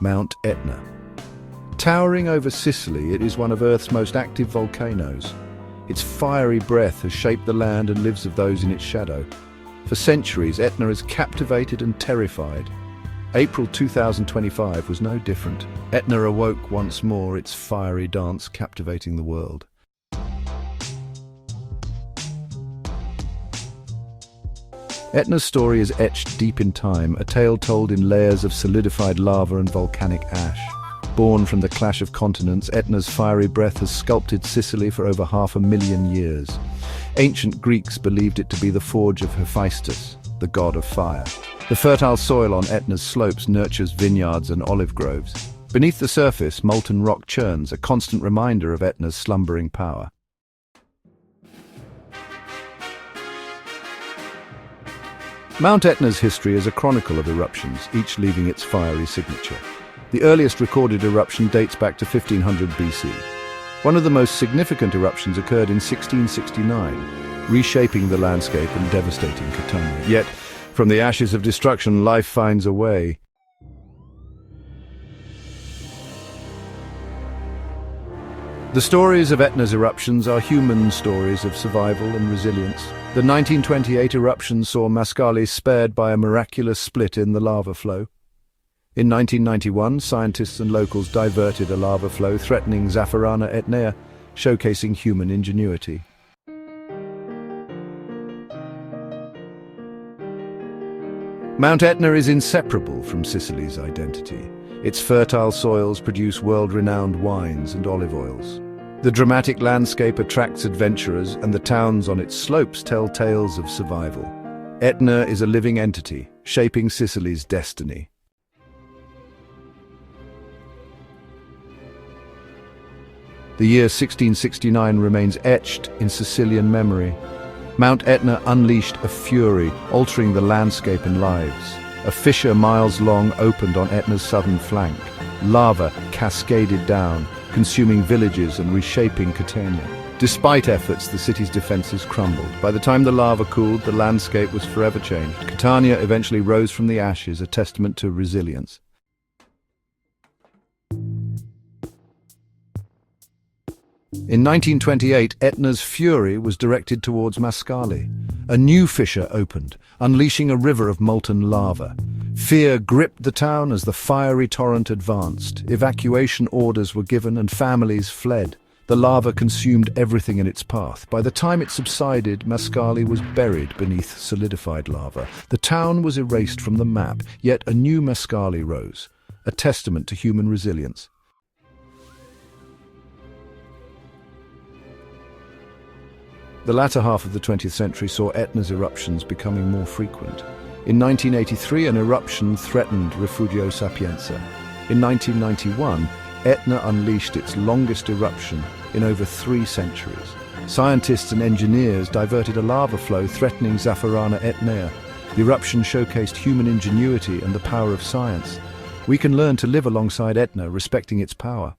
Mount Etna. Towering over Sicily, it is one of Earth's most active volcanoes. Its fiery breath has shaped the land and lives of those in its shadow. For centuries, Etna has captivated and terrified. April 2025 was no different. Etna awoke once more, its fiery dance captivating the world. Etna's story is etched deep in time, a tale told in layers of solidified lava and volcanic ash. Born from the clash of continents, Etna's fiery breath has sculpted Sicily for over 500,000 years. Ancient Greeks believed it to be the forge of Hephaestus, the god of fire. The fertile soil on Etna's slopes nurtures vineyards and olive groves. Beneath the surface, molten rock churns, a constant reminder of Etna's slumbering power. Mount Etna's history is a chronicle of eruptions, each leaving its fiery signature. The earliest recorded eruption dates back to 1500 BC. One of the most significant eruptions occurred in 1669, reshaping the landscape and devastating Catania. Yet, from the ashes of destruction, life finds a way. The stories of Etna's eruptions are human stories of survival and resilience. The 1928 eruption saw Mascali spared by a miraculous split in the lava flow. In 1991, scientists and locals diverted a lava flow threatening Zaffarana Etnea, showcasing human ingenuity. Mount Etna is inseparable from Sicily's identity. Its fertile soils produce world-renowned wines and olive oils. The dramatic landscape attracts adventurers, and the towns on its slopes tell tales of survival. Etna is a living entity, shaping Sicily's destiny. The year 1669 remains etched in Sicilian memory. Mount Etna unleashed a fury, altering the landscape and lives. A fissure miles long opened on Etna's southern flank. Lava cascaded down, consuming villages and reshaping Catania. Despite efforts, the city's defenses crumbled. By the time the lava cooled, the landscape was forever changed. Catania eventually rose from the ashes, a testament to resilience. In 1928, Etna's fury was directed towards Mascali. A new fissure opened, unleashing a river of molten lava. Fear gripped the town as the fiery torrent advanced. Evacuation orders were given and families fled. The lava consumed everything in its path. By the time it subsided, Mascali was buried beneath solidified lava. The town was erased from the map, yet a new Mascali rose, a testament to human resilience. The latter half of the 20th century saw Etna's eruptions becoming more frequent. In 1983, an eruption threatened Refugio Sapienza. In 1991, Etna unleashed its longest eruption in over 3 centuries. Scientists and engineers diverted a lava flow threatening Zaffarana Etnea. The eruption showcased human ingenuity and the power of science. We can learn to live alongside Etna, respecting its power.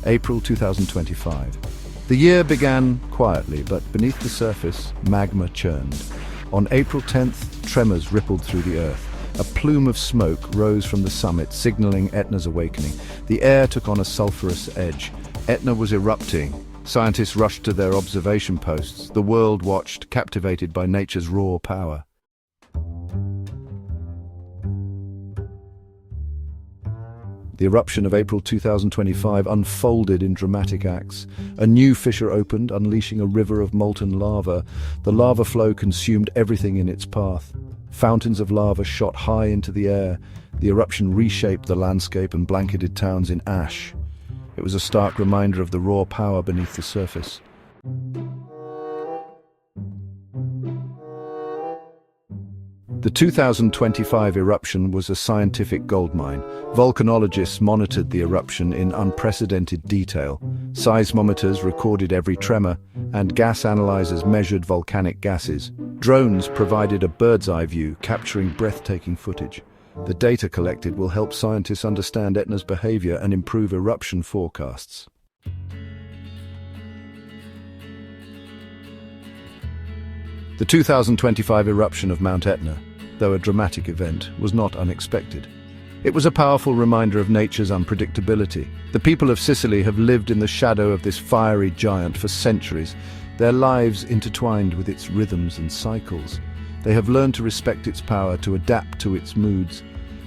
April 2025. The year began quietly, but beneath the surface, magma churned. On April 10th, tremors rippled through the earth. A plume of smoke rose from the summit, signaling Etna's awakening. The air took on a sulphurous edge. Etna was erupting. Scientists rushed to their observation posts. The world watched, captivated by nature's raw power. The eruption of April 2025 unfolded in dramatic acts. A new fissure opened, unleashing a river of molten lava. The lava flow consumed everything in its path. Fountains of lava shot high into the air. The eruption reshaped the landscape and blanketed towns in ash. It was a stark reminder of the raw power beneath the surface. The 2025 eruption was a scientific goldmine. Volcanologists monitored the eruption in unprecedented detail. Seismometers recorded every tremor, and gas analyzers measured volcanic gases. Drones provided a bird's-eye view, capturing breathtaking footage. The data collected will help scientists understand Etna's behavior and improve eruption forecasts. The 2025 eruption of Mount Etna, though a dramatic event, was not unexpected. It was a powerful reminder of nature's unpredictability. The people of Sicily have lived in the shadow of this fiery giant for centuries, their lives intertwined with its rhythms and cycles. They have learned to respect its power, to adapt to its moods,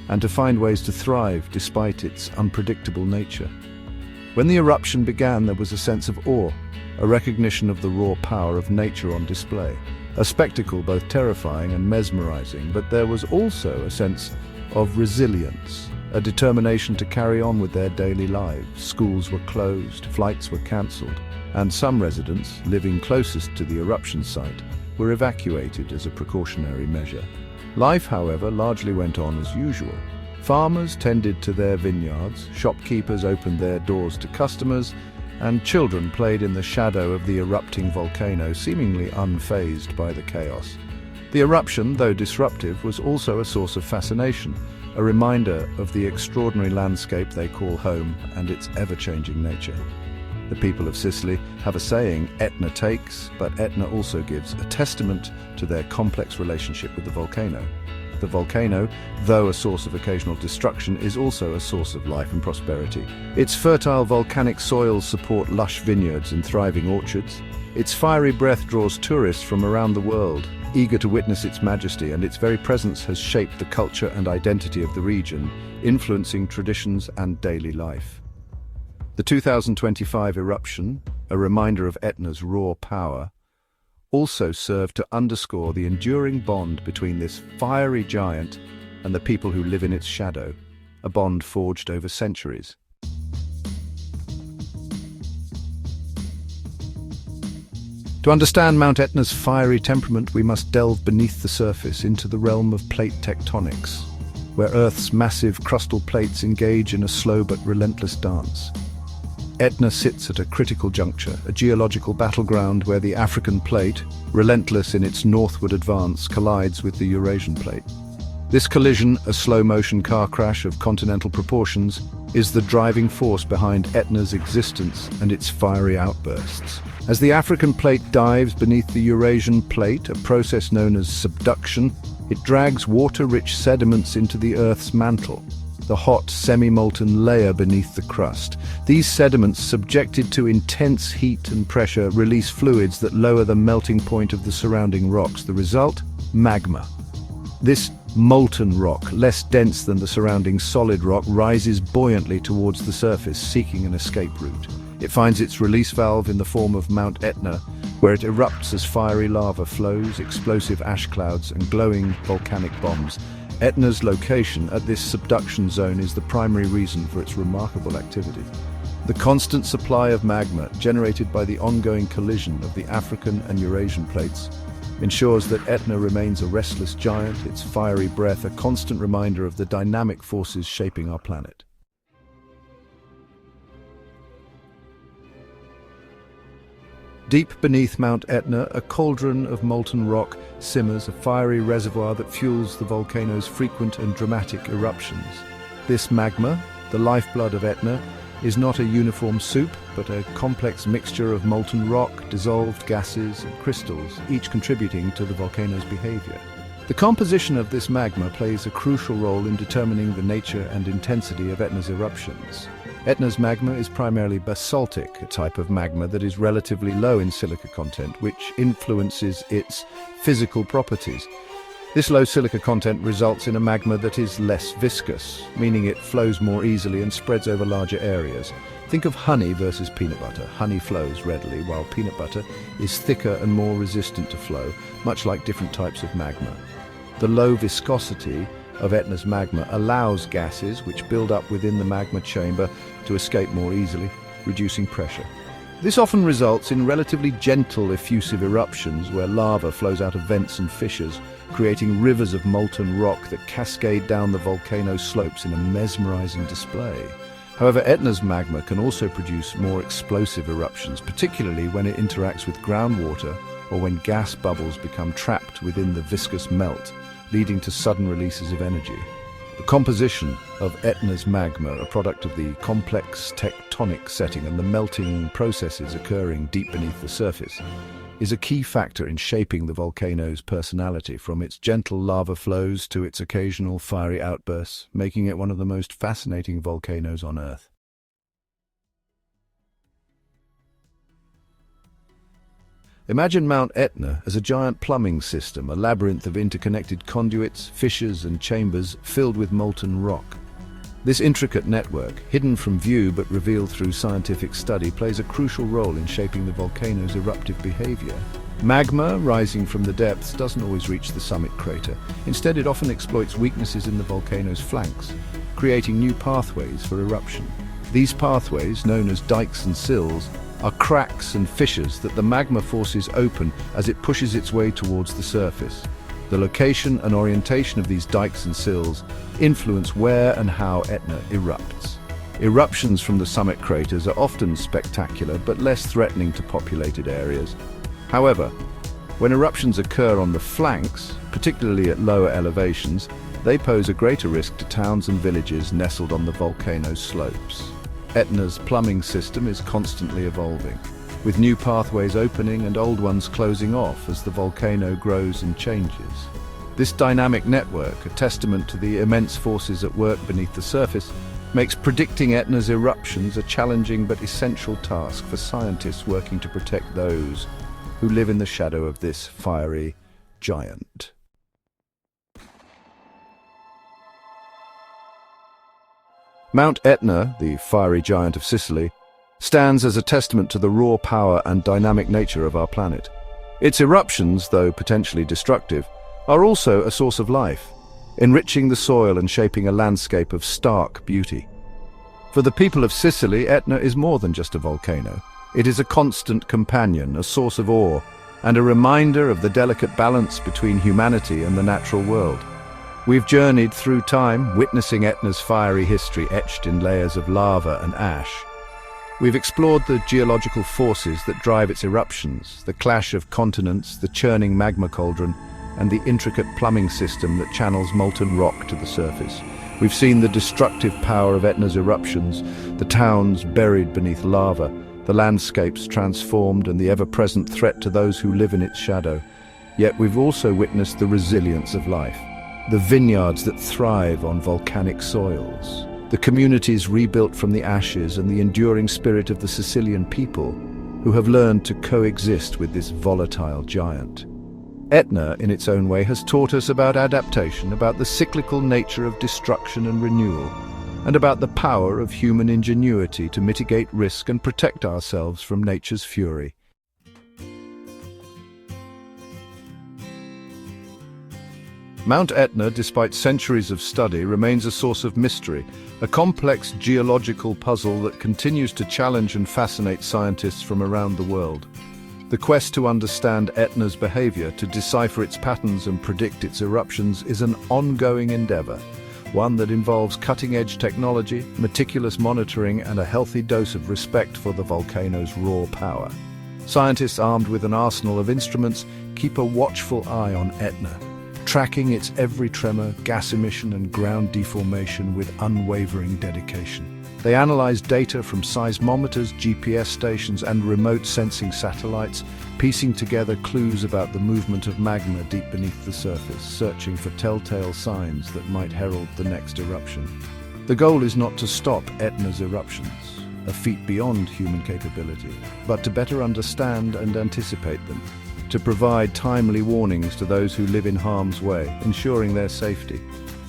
and to find ways to thrive despite its unpredictable nature. When the eruption began, there was a sense of awe, a recognition of the raw power of nature on display. A spectacle both terrifying and mesmerizing, but there was also a sense of resilience, a determination to carry on with their daily lives. Schools were closed, flights were cancelled, and some residents, living closest to the eruption site, were evacuated as a precautionary measure. Life, however, largely went on as usual. Farmers tended to their vineyards, shopkeepers opened their doors to customers, and children played in the shadow of the erupting volcano, seemingly unfazed by the chaos. The eruption, though disruptive, was also a source of fascination, a reminder of the extraordinary landscape they call home and its ever-changing nature. The people of Sicily have a saying, Etna takes, but Etna also gives, a testament to their complex relationship with the volcano. The volcano, though a source of occasional destruction, is also a source of life and prosperity. Its fertile volcanic soils support lush vineyards and thriving orchards. Its fiery breath draws tourists from around the world, eager to witness its majesty, and its very presence has shaped the culture and identity of the region, influencing traditions and daily life. The 2025 eruption, a reminder of Etna's raw power, also served to underscore the enduring bond between this fiery giant and the people who live in its shadow, a bond forged over centuries. To understand Mount Etna's fiery temperament, we must delve beneath the surface into the realm of plate tectonics, where Earth's massive crustal plates engage in a slow but relentless dance. Etna sits at a critical juncture, a geological battleground where the African plate, relentless in its northward advance, collides with the Eurasian plate. This collision, a slow-motion car crash of continental proportions, is the driving force behind Etna's existence and its fiery outbursts. As the African plate dives beneath the Eurasian plate, a process known as subduction, it drags water-rich sediments into the Earth's mantle, the hot, semi-molten layer beneath the crust. These sediments, subjected to intense heat and pressure, release fluids that lower the melting point of the surrounding rocks. The result? Magma. This molten rock, less dense than the surrounding solid rock, rises buoyantly towards the surface, seeking an escape route. It finds its release valve in the form of Mount Etna, where it erupts as fiery lava flows, explosive ash clouds, and glowing volcanic bombs. Etna's location at this subduction zone is the primary reason for its remarkable activity. The constant supply of magma, generated by the ongoing collision of the African and Eurasian plates, ensures that Etna remains a restless giant, its fiery breath a constant reminder of the dynamic forces shaping our planet. Deep beneath Mount Etna, a cauldron of molten rock simmers, a fiery reservoir that fuels the volcano's frequent and dramatic eruptions. This magma, the lifeblood of Etna, is not a uniform soup, but a complex mixture of molten rock, dissolved gases, and crystals, each contributing to the volcano's behavior. The composition of this magma plays a crucial role in determining the nature and intensity of Etna's eruptions. Etna's magma is primarily basaltic, a type of magma that is relatively low in silica content, which influences its physical properties. This low silica content results in a magma that is less viscous, meaning it flows more easily and spreads over larger areas. Think of honey versus peanut butter. Honey flows readily, while peanut butter is thicker and more resistant to flow, much like different types of magma. The low viscosity of Etna's magma allows gases which build up within the magma chamber to escape more easily, reducing pressure. This often results in relatively gentle, effusive eruptions where lava flows out of vents and fissures, creating rivers of molten rock that cascade down the volcano slopes in a mesmerizing display. However, Etna's magma can also produce more explosive eruptions, particularly when it interacts with groundwater or when gas bubbles become trapped within the viscous melt, leading to sudden releases of energy. The composition of Etna's magma, a product of the complex tectonics tectonic setting and the melting processes occurring deep beneath the surface, is a key factor in shaping the volcano's personality, from its gentle lava flows to its occasional fiery outbursts, making it one of the most fascinating volcanoes on Earth. Imagine Mount Etna as a giant plumbing system, a labyrinth of interconnected conduits, fissures and chambers filled with molten rock. This intricate network, hidden from view but revealed through scientific study, plays a crucial role in shaping the volcano's eruptive behavior. Magma rising from the depths doesn't always reach the summit crater. Instead, it often exploits weaknesses in the volcano's flanks, creating new pathways for eruption. These pathways, known as dikes and sills, are cracks and fissures that the magma forces open as it pushes its way towards the surface. The location and orientation of these dikes and sills influence where and how Etna erupts. Eruptions from the summit craters are often spectacular but less threatening to populated areas. However, when eruptions occur on the flanks, particularly at lower elevations, they pose a greater risk to towns and villages nestled on the volcano's slopes. Etna's plumbing system is constantly evolving, with new pathways opening and old ones closing off as the volcano grows and changes. This dynamic network, a testament to the immense forces at work beneath the surface, makes predicting Etna's eruptions a challenging but essential task for scientists working to protect those who live in the shadow of this fiery giant. Mount Etna, the fiery giant of Sicily, stands as a testament to the raw power and dynamic nature of our planet. Its eruptions, though potentially destructive, are also a source of life, enriching the soil and shaping a landscape of stark beauty. For the people of Sicily, Etna is more than just a volcano. It is a constant companion, a source of awe, and a reminder of the delicate balance between humanity and the natural world. We've journeyed through time, witnessing Etna's fiery history etched in layers of lava and ash. We've explored the geological forces that drive its eruptions, the clash of continents, the churning magma cauldron, and the intricate plumbing system that channels molten rock to the surface. We've seen the destructive power of Etna's eruptions, the towns buried beneath lava, the landscapes transformed, and the ever-present threat to those who live in its shadow. Yet we've also witnessed the resilience of life, the vineyards that thrive on volcanic soils, the communities rebuilt from the ashes, and the enduring spirit of the Sicilian people who have learned to coexist with this volatile giant. Etna, in its own way, has taught us about adaptation, about the cyclical nature of destruction and renewal, and about the power of human ingenuity to mitigate risk and protect ourselves from nature's fury. Mount Etna, despite centuries of study, remains a source of mystery, a complex geological puzzle that continues to challenge and fascinate scientists from around the world. The quest to understand Etna's behavior, to decipher its patterns and predict its eruptions, is an ongoing endeavor, one that involves cutting-edge technology, meticulous monitoring, and a healthy dose of respect for the volcano's raw power. Scientists armed with an arsenal of instruments keep a watchful eye on Etna, tracking its every tremor, gas emission, and ground deformation with unwavering dedication. They analyze data from seismometers, GPS stations, and remote sensing satellites, piecing together clues about the movement of magma deep beneath the surface, searching for telltale signs that might herald the next eruption. The goal is not to stop Etna's eruptions, a feat beyond human capability, but to better understand and anticipate them, to provide timely warnings to those who live in harm's way, ensuring their safety.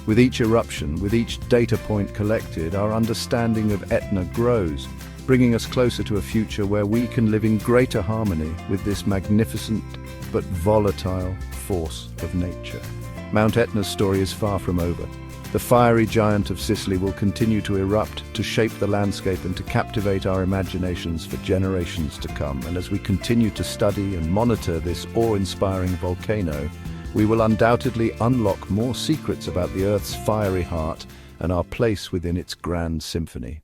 With each eruption, with each data point collected, our understanding of Etna grows, bringing us closer to a future where we can live in greater harmony with this magnificent but volatile force of nature. Mount Etna's story is far from over. The fiery giant of Sicily will continue to erupt, to shape the landscape, and to captivate our imaginations for generations to come. And as we continue to study and monitor this awe-inspiring volcano, we will undoubtedly unlock more secrets about the Earth's fiery heart and our place within its grand symphony.